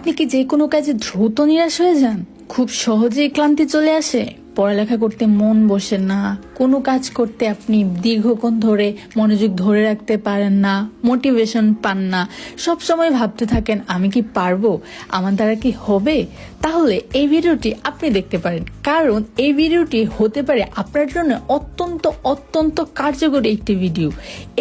আপনি কি যে কোনো কাজে দ্রুত নিরাশ হয়ে যান? খুব সহজেই ক্লান্তি চলে আসে? পড়ালেখা করতে মন বসে না, কোনো কাজ করতে আপনি দীর্ঘক্ষণ ধরে মনোযোগ ধরে রাখতে পারেন না, মোটিভেশন পান না, সব সময় ভাবতে থাকেন আমি কি পারবো, আমার দ্বারা কি হবে? তাহলে এই ভিডিওটি আপনি দেখতে পারেন, কারণ এই ভিডিওটি হতে পারে আপনার জন্য অত্যন্ত অত্যন্ত কার্যকরী একটি ভিডিও।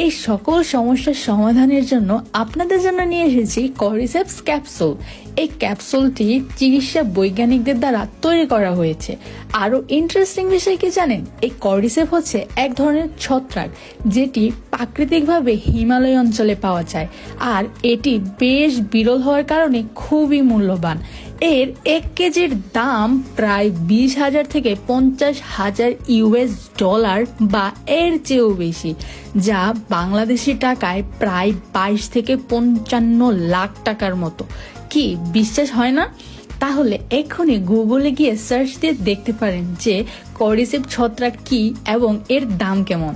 এই সকল সমস্যার সমাধানের জন্য আপনাদের জন্য নিয়ে এসেছি কর্ডিসেপস ক্যাপসুল। এই ক্যাপসুলটি চিকিৎসা বৈজ্ঞানিকদের দ্বারা তৈরি করা হয়েছে। আরো ইন্টারেস্টিং বিষয় কি জানেন? এই কর্ডিসেপ হচ্ছে এক ধরনের ছত্রাক, যেটি প্রাকৃতিকভাবে হিমালয় অঞ্চলে পাওয়া যায়, আর এটি বেশ বিরল হওয়ার কারণে খুবই মূল্যবান। এর 1 কেজির দাম প্রায় 20,000 থেকে 50,000 US ডলার বা এর চেয়েও বেশি, যা বাংলাদেশি টাকায় প্রায় 22 থেকে 55 লাখ টাকার মতো। কি বিশ্বাস হয় না? তাহলে এক্ষুনি গুগলে গিয়ে সার্চ দিয়ে দেখতে পারেন যে কর্ডিসেপ ছত্রাক কি এবং এর দাম কেমন।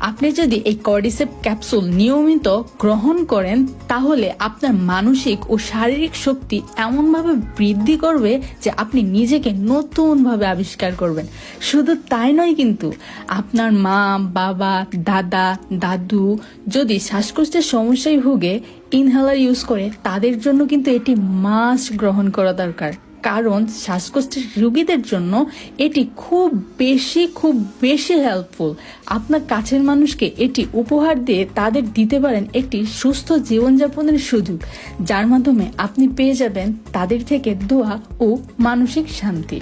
আপনি যদি এই কর্ডিসেপ ক্যাপসুল নিয়মিত গ্রহণ করেন, তাহলে আপনার মানসিক ও শারীরিক শক্তি এমনভাবে বৃদ্ধি করবে যে আপনি নিজেকে নতুনভাবে আবিষ্কার করবেন। শুধু তাই নয়, কিন্তু আপনার মা, বাবা, দাদা, দাদু যদি শ্বাসকষ্টের সমস্যায় ভুগে ইনহেলার ইউজ করে, তাদের জন্য কিন্তু এটি মাস্ট গ্রহণ করা দরকার, কারণ শ্বাসকষ্টের রোগীদের জন্য এটি খুব বেশি হেল্পফুল। আপনার কাছের মানুষকে এটি উপহার দিয়ে তাদের দিতে পারেন একটি সুস্থ জীবনযাপনের সুযোগ, যার মাধ্যমে আপনি পেয়ে যাবেন তাদের থেকে দোয়া ও মানসিক শান্তি।